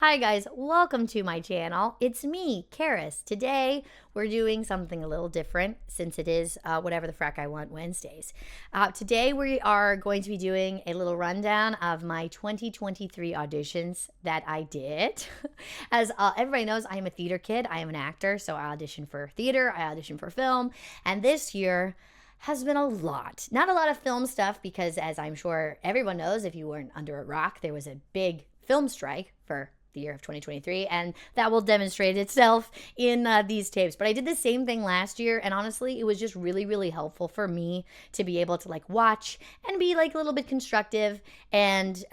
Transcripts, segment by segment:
Hi guys, welcome to my channel. It's me, Charis. Today we're doing something a little different since it is whatever the frack I want Wednesdays. Today we are going to be doing a little rundown of my 2023 auditions that I did. As everybody knows, I am a theater kid. I am an actor, so I audition for theater, I audition for film, and this year has been a lot. Not a lot of film stuff because, as I'm sure everyone knows, if you weren't under a rock, there was a big film strike for the year of 2023, and that will demonstrate itself in these tapes. But I did the same thing last year, and honestly, it was just really helpful for me to be able to watch and be a little bit constructive and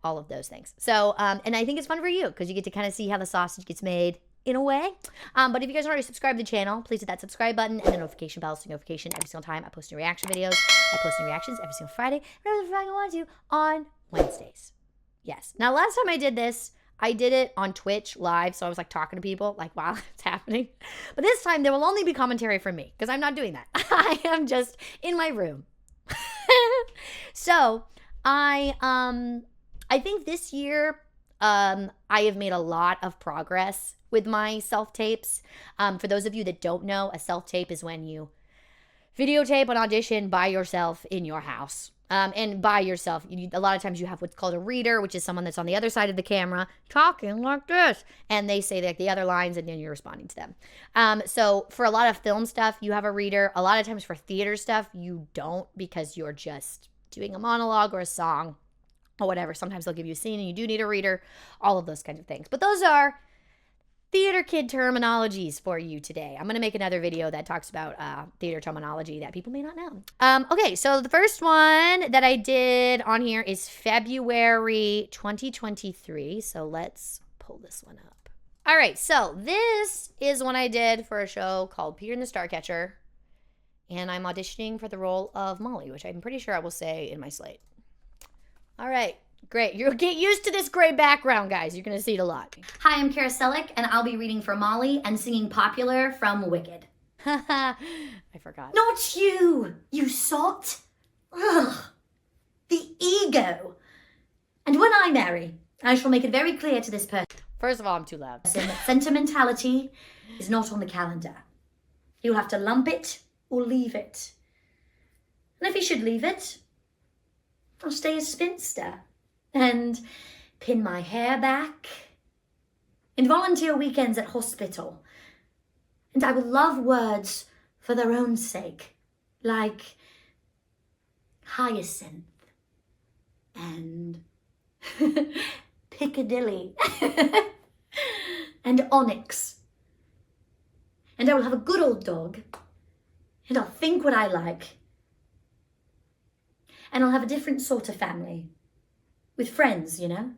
all of those things. So, and I think it's fun for you because you get to kind of see how the sausage gets made in a way. But if you guys already subscribed to the channel, please hit that subscribe button and the notification bell so notification every single time I post new reaction videos. I post new reactions every single Friday, and every Friday I want to on Wednesdays. Yes. Now, last time I did this, I did it on Twitch live, so I was talking to people while it's happening. But this time there will only be commentary from me because I'm not doing that. I am just in my room. So I think this year I have made a lot of progress with my self-tapes. For those of you that don't know, a self-tape is when you videotape an audition by yourself in your house. And by yourself, a lot of times you have what's called a reader, which is someone that's on the other side of the camera talking like this. And they say the other lines and then you're responding to them. So for a lot of film stuff, you have a reader. A lot of times for theater stuff, you don't because you're just doing a monologue or a song or whatever. Sometimes they'll give you a scene and you do need a reader, all of those kinds of things. But those are theater kid terminologies for you today. I'm going to make another video that talks about theater terminology that people may not know. Okay, so the first one that I did on here is February 2023. So let's pull this one up. All right, so this is one I did for a show called Peter and the Starcatcher. And I'm auditioning for the role of Molly, which I'm pretty sure I will say in my slate. All right. Great. You'll get used to this gray background, guys. You're going to see it a lot. Hi, I'm Charis Sellick, and I'll be reading for Molly and singing Popular from Wicked. I forgot. Not you, you sot. Ugh. The ego. And when I marry, I shall make it very clear to this person First of all, I'm too loud. that sentimentality is not on the calendar. He'll have to lump it or leave it. And if he should leave it, I'll stay a spinster and pin my hair back and volunteer weekends at hospital. And I will love words for their own sake, like hyacinth and Piccadilly and onyx. And I will have a good old dog, and I'll think what I like. And I'll have a different sort of family. With friends, you know,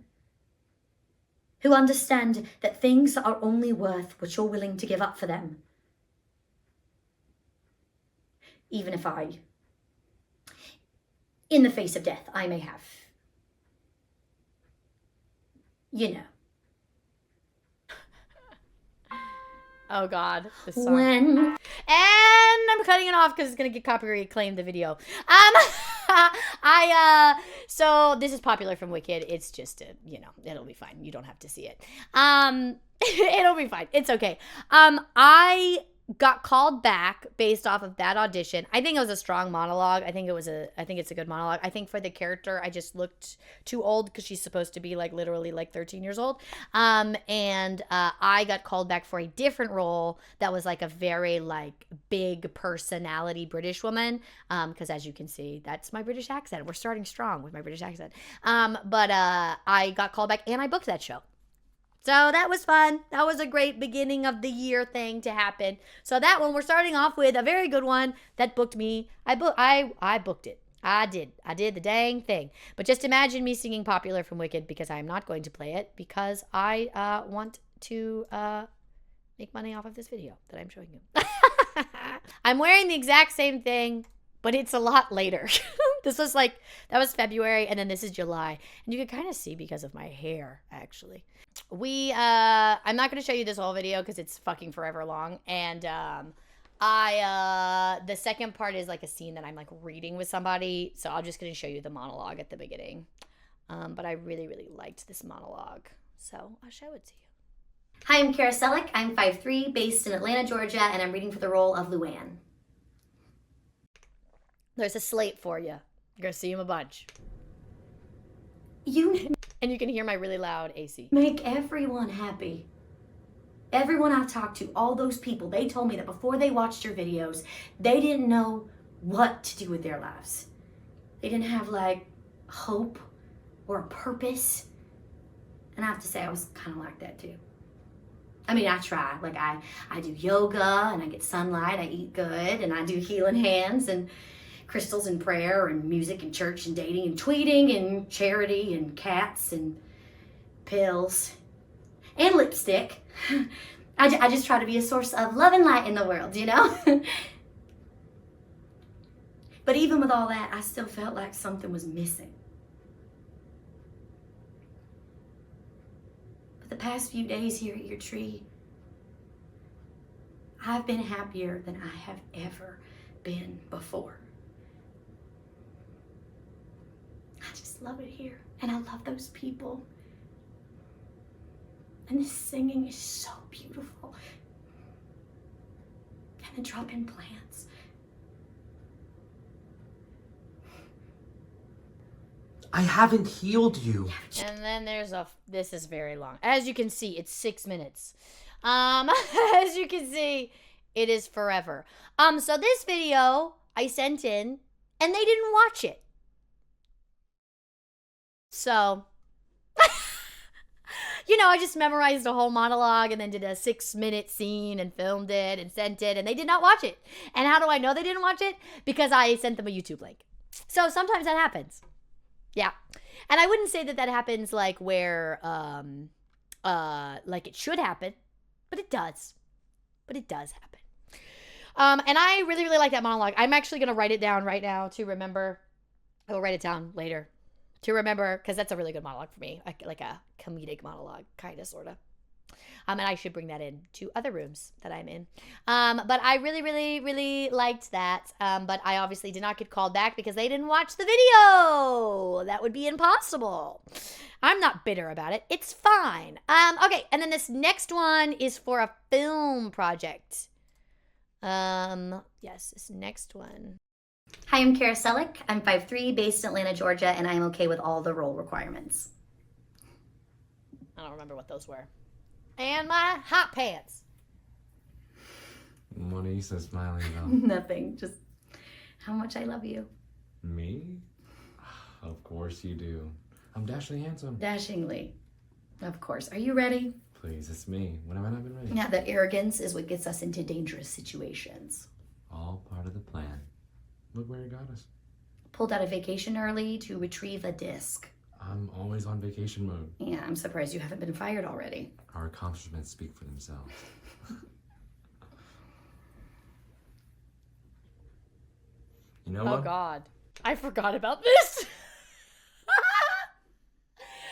who understand that things are only worth what you're willing to give up for them. Even if in the face of death, I may have, you know. Oh God, this song. And I'm cutting it off because it's gonna get copyright claimed the video. So this is Popular from Wicked. It's just it'll be fine. You don't have to see it. It'll be fine. It's okay. I got called back based off of that audition. I think it was a strong monologue. I think it's a good monologue. I think for the character, I just looked too old because she's supposed to be literally 13 years old. And I got called back for a different role that was a very big personality British woman. Because as you can see, that's my British accent. We're starting strong with my British accent. But I got called back and I booked that show. So that was fun. That was a great beginning of the year thing to happen. So that one, we're starting off with a very good one that booked me. I booked it. I did the dang thing. But just imagine me singing Popular from Wicked because I'm not going to play it because I want to make money off of this video that I'm showing you. I'm wearing the exact same thing, but it's a lot later. This was that was February, and then this is July. And you can kind of see because of my hair, actually. I'm not going to show you this whole video because it's fucking forever long. And the second part is a scene that I'm reading with somebody. So I'm just going to show you the monologue at the beginning. But I really liked this monologue. So I'll show it to you. Hi, I'm Charis Sellick. I'm 5'3", based in Atlanta, Georgia, and I'm reading for the role of Luann. There's a slate for you. You're going to see him a bunch. You And you can hear my really loud AC. make everyone happy. Everyone I've talked to, all those people, they told me that before they watched your videos, they didn't know what to do with their lives. They didn't have, like, hope or a purpose. And I have to say, I was kind of like that, too. I mean, I try. Like, I do yoga, and I get sunlight, I eat good, and I do healing hands, and crystals and prayer, and music, and church, and dating, and tweeting, and charity, and cats, and pills, and lipstick. I just try to be a source of love and light in the world, you know? But even with all that, I still felt like something was missing. But the past few days here at your tree, I've been happier than I have ever been before. I just love it here, and I love those people. And this singing is so beautiful. And the drop-in plants. I haven't healed you. And then there's this is very long. As you can see, it's 6 minutes. As you can see, it is forever. So this video I sent in, and they didn't watch it. So, you know, I just memorized a whole monologue and then did a 6-minute scene and filmed it and sent it, and they did not watch it. And how do I know they didn't watch it? Because I sent them a YouTube link. So sometimes that happens. Yeah. And I wouldn't say that that happens like where, like it should happen, but it does. But it does happen. And I really, really like that monologue. I'm actually going to write it down right now to remember. I will write it down later to remember, because that's a really good monologue for me. Like a comedic monologue, kind of, sort of. And I should bring that in to other rooms that I'm in. But I really, really, really liked that. But I obviously did not get called back because they didn't watch the video. That would be impossible. I'm not bitter about it. It's fine. Okay, and then this next one is for a film project. Yes, this next one. Hi, I'm Charis Sellick. I'm 5'3", based in Atlanta, Georgia, and I am okay with all the role requirements. I don't remember what those were. And my hot pants. What are you so smiling about? Nothing, just how much I love you. Me? Of course you do. I'm dashingly handsome. Dashingly. Of course. Are you ready? Please, it's me. When have I not been ready? Yeah, that arrogance is what gets us into dangerous situations. All part of the plan. Look where it got us. Pulled out of vacation early to retrieve a disc. I'm always on vacation mode. Yeah, I'm surprised you haven't been fired already. Our accomplishments speak for themselves. You know what? Oh, God. I forgot about this.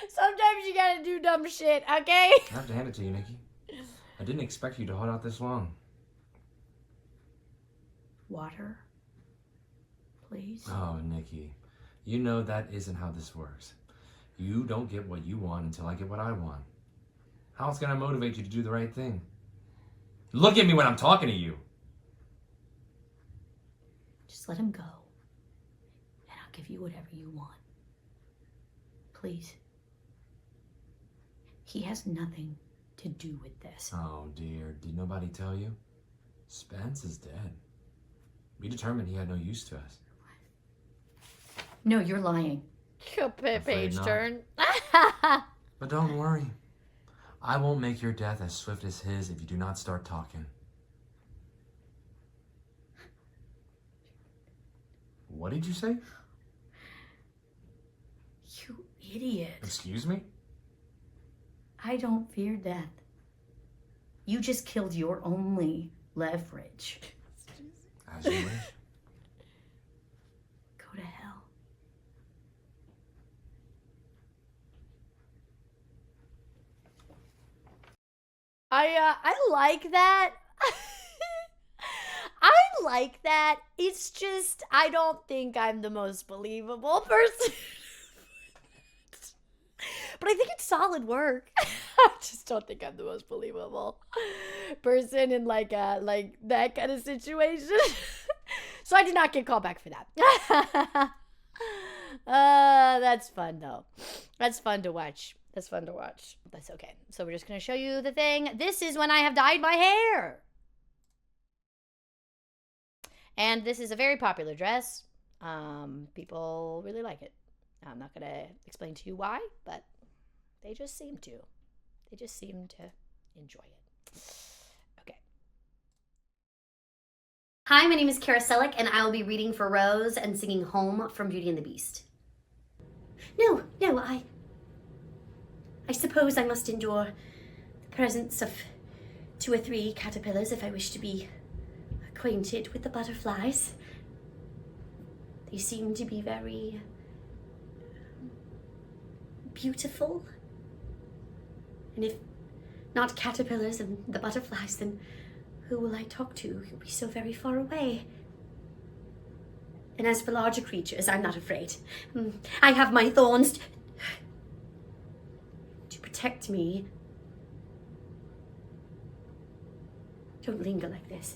Sometimes you gotta do dumb shit, okay? I have to hand it to you, Nikki. I didn't expect you to hold out this long. Water? Please? Oh, Nikki. You know that isn't how this works. You don't get what you want until I get what I want. How else can I motivate you to do the right thing? Look at me when I'm talking to you. Just let him go. And I'll give you whatever you want. Please. He has nothing to do with this. Oh, dear. Did nobody tell you? Spence is dead. We determined he had no use to us. No, you're lying. Page not. turn. But don't worry. I won't make your death as swift as his if you do not start talking. What did you say? You idiot. Excuse me? I don't fear death. You just killed your only leverage. As you wish. Go to hell. I like that. I like that. It's just, I don't think I'm the most believable person. But I think it's solid work. I just don't think I'm the most believable person in like that kind of situation. So I did not get called back for that. That's fun though. That's fun to watch. That's fun to watch. That's okay. So we're just gonna show you the thing. This is when I have dyed my hair. And this is a very popular dress. People really like it. I'm not gonna explain to you why, but they just seem to. They just seem to enjoy it. Okay. Hi, my name is Charis, and I will be reading for Rose and singing Home from Beauty and the Beast. No, I suppose I must endure the presence of 2 or 3 caterpillars if I wish to be acquainted with the butterflies. They seem to be very beautiful. And if not caterpillars and the butterflies, then who will I talk to? You'll be so very far away. And as for larger creatures, I'm not afraid. I have my thorns to protect me. Don't linger like this.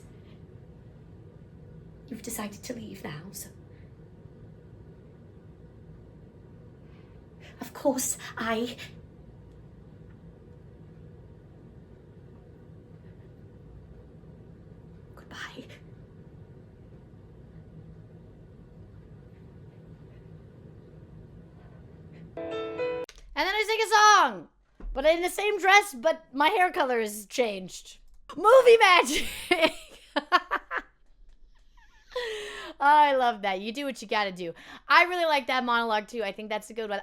You've decided to leave now, so... Of course, Goodbye. And then I sing a song, but in the same dress, but my hair color is changed. Movie magic. I love that. You do what you gotta do. I really like that monologue too. I think that's a good one.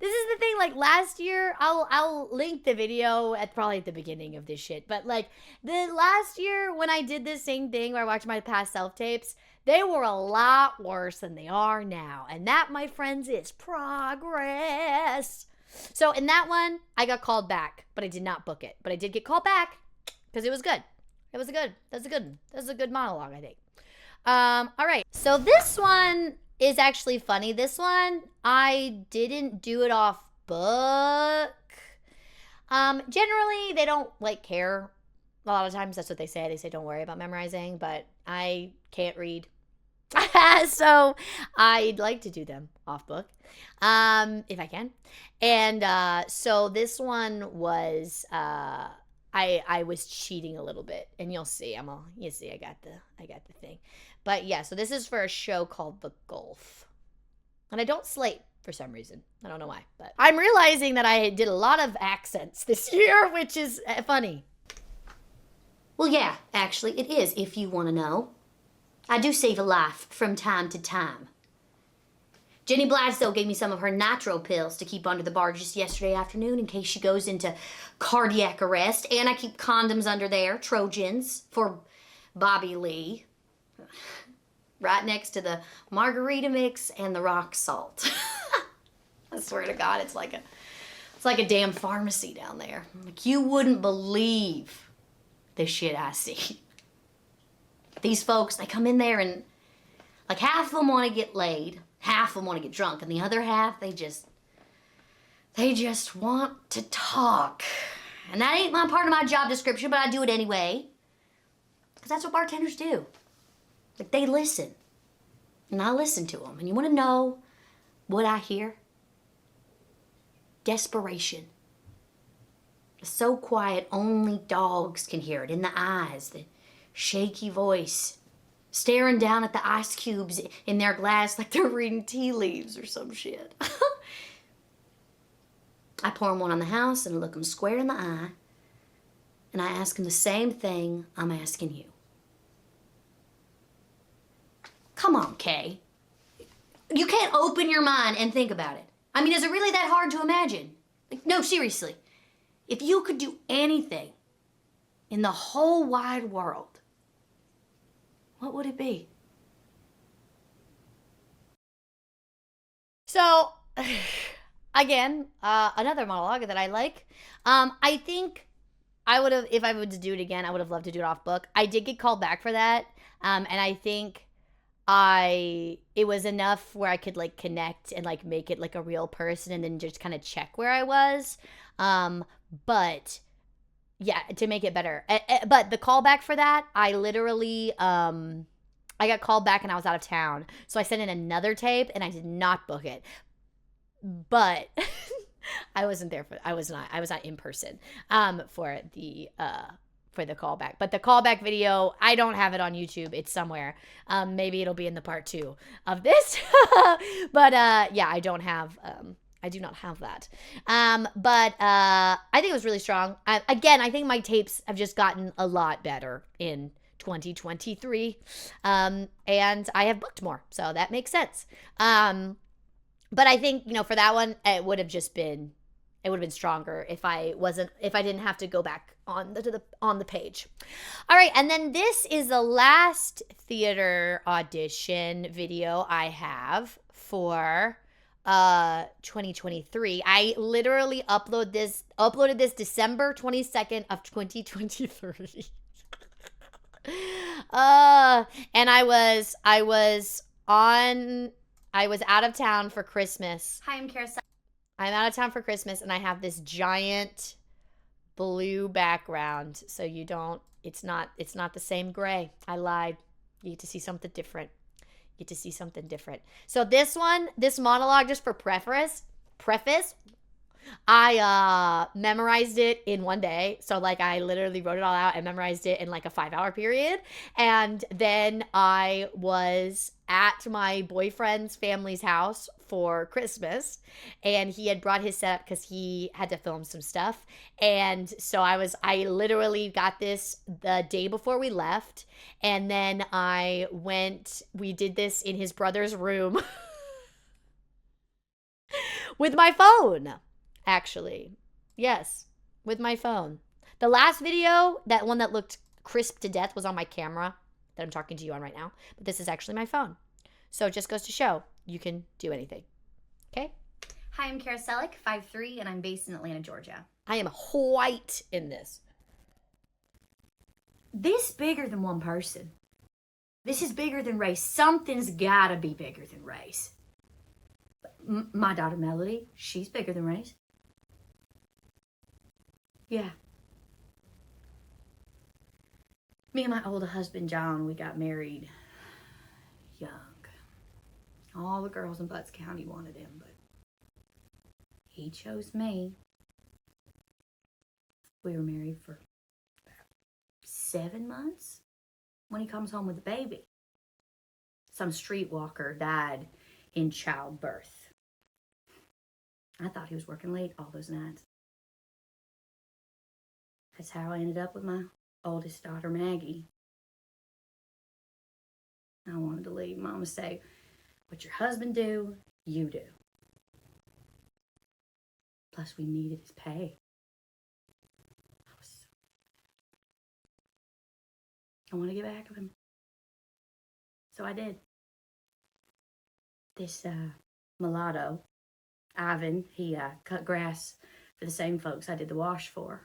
This is the thing, like last year, I'll link the video at probably at the beginning of this shit. But like the last year when I did this same thing where I watched my past self-tapes, they were a lot worse than they are now. And that, my friends, is progress. So in that one, I got called back, but I did not book it. But I did get called back because it was good. It was a good monologue, I think. All right. So this one is actually funny. This one, I didn't do it off book. Generally, they don't like care. A lot of times that's what they say. They say, don't worry about memorizing, but I can't read. So I'd like to do them off book, if I can. And, so this one was, I was cheating a little bit, and you'll see. I got the thing. But yeah, so this is for a show called The Gulf. And I don't slate for some reason. I don't know why, but I'm realizing that I did a lot of accents this year, which is funny. Well, yeah, actually, it is, if you want to know. I do save a life from time to time. Jenny Blythesdale gave me some of her nitro pills to keep under the bar just yesterday afternoon in case she goes into cardiac arrest. And I keep condoms under there, Trojans, for Bobby Lee. Right next to the margarita mix and the rock salt. I swear to God, it's like a damn pharmacy down there. Like, you wouldn't believe the shit I see. These folks, they come in there and like half of them want to get laid, half of them want to get drunk, and the other half, they just want to talk. And that ain't my part of my job description, but I do it anyway. Because that's what bartenders do. Like, they listen. And I listen to them. And you want to know what I hear? Desperation. It's so quiet, only dogs can hear it. In the eyes, the shaky voice, staring down at the ice cubes in their glass like they're reading tea leaves or some shit. I pour them one on the house and look them square in the eye, and I ask them the same thing I'm asking you. Come on, Kay. You can't open your mind and think about it. I mean, is it really that hard to imagine? Like, no, seriously. If you could do anything in the whole wide world, what would it be? So, again, another monologue that I like. I think I would have, if I would do it again, I would have loved to do it off book. I did get called back for that. And I think it was enough where I could like connect and like make it like a real person and then just kind of check where I was. But yeah, to make it better. But the callback for that, I literally I got called back and I was out of town. So I sent in another tape and I did not book it. But I wasn't there I was not in person for the callback. But the callback video, I don't have it on YouTube. It's somewhere. Maybe it'll be in the part 2 of this. But yeah, I do not have that. But I think it was really strong. Again, I think my tapes have just gotten a lot better in 2023. And I have booked more. So that makes sense. But I think, for that one, it would have been stronger if I didn't have to go back on the page. All right, and then this is the last theater audition video I have for 2023. I literally uploaded this December 22nd of 2023. And I was out of town for Christmas. Hi, I'm Charis. I'm out of town for Christmas and I have this giant blue background. So it's not the same gray. I lied. You get to see something different. So this monologue, just for preface, I memorized it in one day. So I literally wrote it all out and memorized it in a 5-hour period. And then I was at my boyfriend's family's house for Christmas, and he had brought his setup because he had to film some stuff. And so I literally got this the day before we left, and then we did this in his brother's room with my phone. Actually, yes, with my phone. The last video, that one that looked crisp to death, was on my camera that I'm talking to you on right now. But this is actually my phone. So it just goes to show you can do anything. Okay? Hi, I'm Charis Sellick, 5'3", and I'm based in Atlanta, Georgia. I am white in this. This bigger than one person. This is bigger than race. Something's gotta be bigger than race. My daughter Melody, she's bigger than race. Yeah. Me and my older husband, John, we got married young. All the girls in Butts County wanted him, but he chose me. We were married for about 7 months when he comes home with a baby. Some streetwalker died in childbirth. I thought he was working late all those nights. That's how I ended up with my oldest daughter, Maggie. I wanted to leave. Mama say, what your husband do, you do. Plus, we needed his pay. I want to get back at him. So I did. This mulatto, Ivan, he cut grass for the same folks I did the wash for.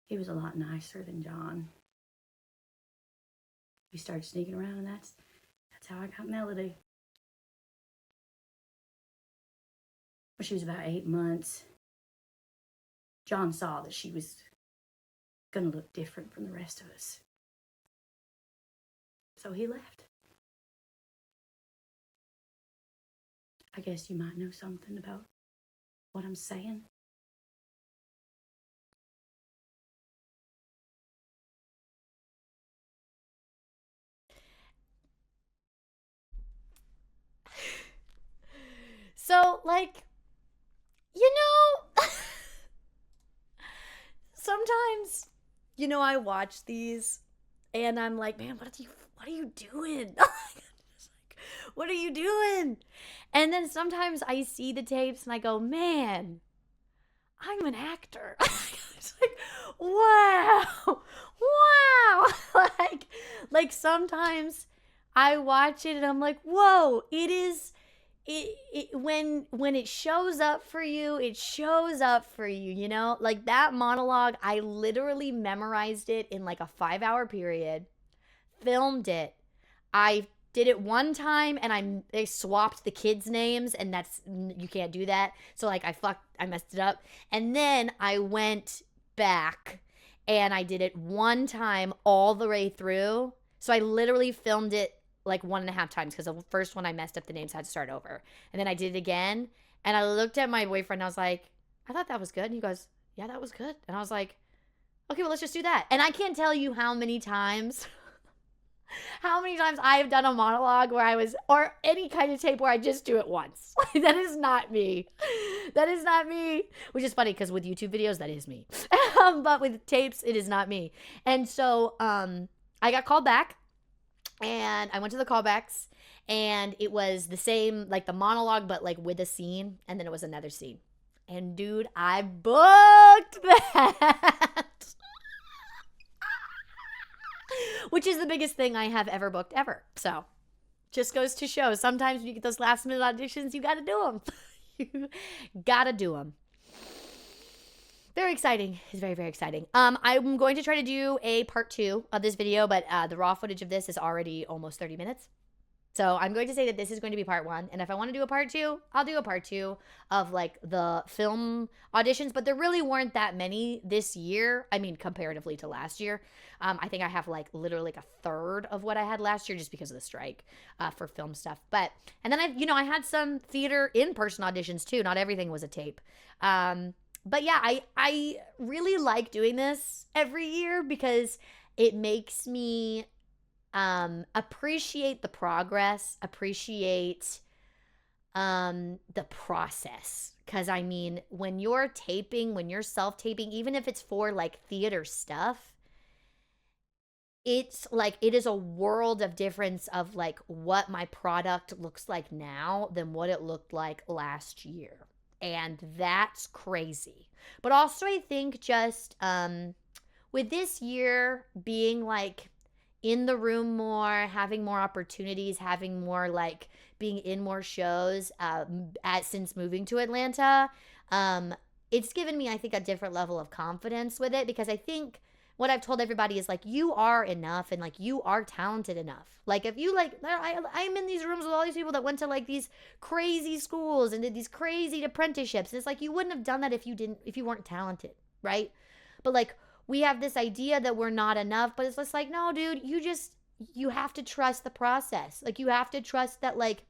He was a lot nicer than John. We started sneaking around, and that's how I got Melody. When she was about 8 months, John saw that she was going to look different from the rest of us. So he left. I guess you might know something about what I'm saying. So, sometimes, I watch these and I'm like, man, what are you doing? What are you doing? And then sometimes I see the tapes and I go, man, I'm an actor. It's wow. Like sometimes I watch it and I'm like, whoa, it is. When it shows up for you, it shows up for you, that monologue, I literally memorized it in a 5-hour period, filmed it. I did it one time and they swapped the kids' names, and you can't do that. So like I messed it up. And then I went back and I did it one time all the way through. So I literally filmed it like 1.5 times because the first one I messed up the names, I had to start over. And then I did it again. And I looked at my boyfriend and I was like, I thought that was good. And he goes, yeah, that was good. And I was like, okay, well, let's just do that. And I can't tell you how many times I have done a monologue or any kind of tape where I just do it once. That is not me. That is not me. Which is funny because with YouTube videos, that is me. But with tapes, it is not me. And so I got called back and I went to the callbacks and it was the same, like the monologue, but like with a scene. And then it was another scene. And dude, I booked that. Which is the biggest thing I have ever booked ever. So, just goes to show. Sometimes when you get those last minute auditions, you got to do them. You got to do them. Very exciting. It's very, very exciting. I'm going to try to do a part 2 of this video, but the raw footage of this is already almost 30 minutes. So I'm going to say that this is going to be part 1. And if I want to do a part 2, I'll do a part 2 of like the film auditions. But there really weren't that many this year. I mean, comparatively to last year. I think I have like literally like a third of what I had last year just because of the strike for film stuff. And then I had some theater in-person auditions too. Not everything was a tape. But yeah, I really like doing this every year because it makes me appreciate the progress, appreciate the process. Because I mean, when you're self-taping, even if it's for like theater stuff, it's like it is a world of difference of like what my product looks like now than what it looked like last year. And that's crazy. But also I think just with this year being like in the room more, having more opportunities, having more like being in more shows since moving to Atlanta, it's given me, I think, a different level of confidence with it because I think what I've told everybody is like, you are enough and like you are talented enough. Like if you like, I'm in these rooms with all these people that went to like these crazy schools and did these crazy apprenticeships. And it's like, you wouldn't have done that if you weren't talented, right? But like, we have this idea that we're not enough, but it's just like, no, dude, you have to trust the process. Like you have to trust that like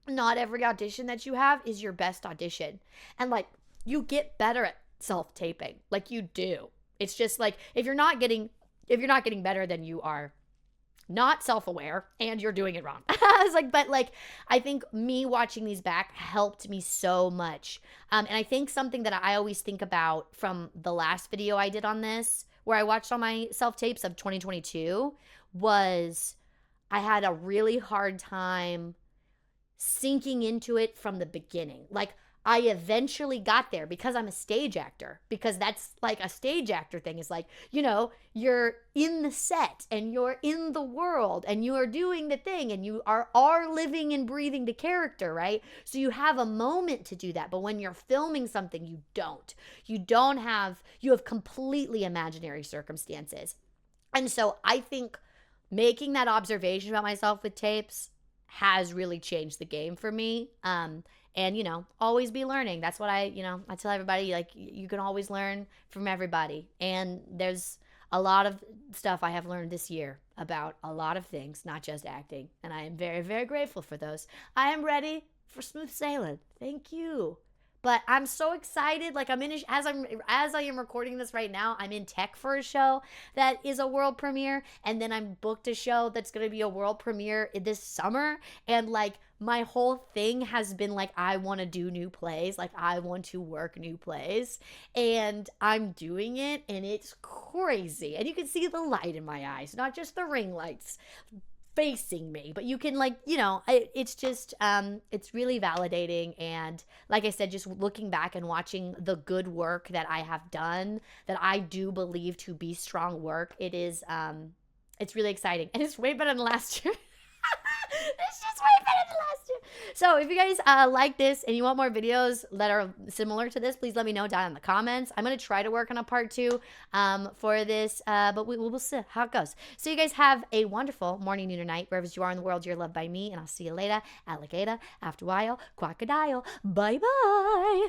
not every audition that you have is your best audition. And like you get better at self-taping. Like you do. It's just like if you're not getting better, then you are not self-aware and you're doing it wrong. I was like, but like I think me watching these back helped me so much. And I think something that I always think about from the last video I did on this, where I watched all my self-tapes of 2022, was I had a really hard time sinking into it from the beginning. Like I eventually got there because I'm a stage actor, because that's like a stage actor thing is like, you're in the set and you're in the world and you are doing the thing and you are living and breathing the character, right? So you have a moment to do that. But when you're filming something, you have completely imaginary circumstances. And so I think making that observation about myself with tapes has really changed the game for me. And, always be learning. That's what I tell everybody, like, you can always learn from everybody. And there's a lot of stuff I have learned this year about a lot of things, not just acting. And I am very, very grateful for those. I am ready for smooth sailing. Thank you. But I'm so excited. Like as I am recording this right now, I'm in tech for a show that is a world premiere. And then I'm booked a show that's going to be a world premiere this summer. And like my whole thing has been like, I want to do new plays. Like I want to work new plays. And I'm doing it and it's crazy. And you can see the light in my eyes, not just the ring lights facing me, but you can it's just it's really validating. And like I said, just looking back and watching the good work that I have done, that I do believe to be strong work, it's really exciting and it's way better than last year. It's just way better than last year. So if you guys like this and you want more videos that are similar to this, please let me know down in the comments. I'm going to try to work on a part 2 for this, but we'll see how it goes. So you guys have a wonderful morning, noon, or night, wherever you are in the world. You're loved by me, and I'll see you later. Alligator, after a while, crocodile. Bye-bye.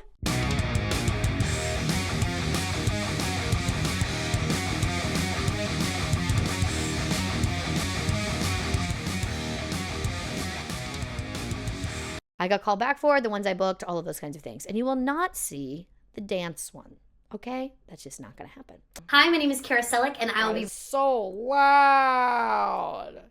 I got called back for the ones I booked, all of those kinds of things. And you will not see the dance one. Okay? That's just not going to happen. Hi, my name is Charis Sellick, and I'll be so loud.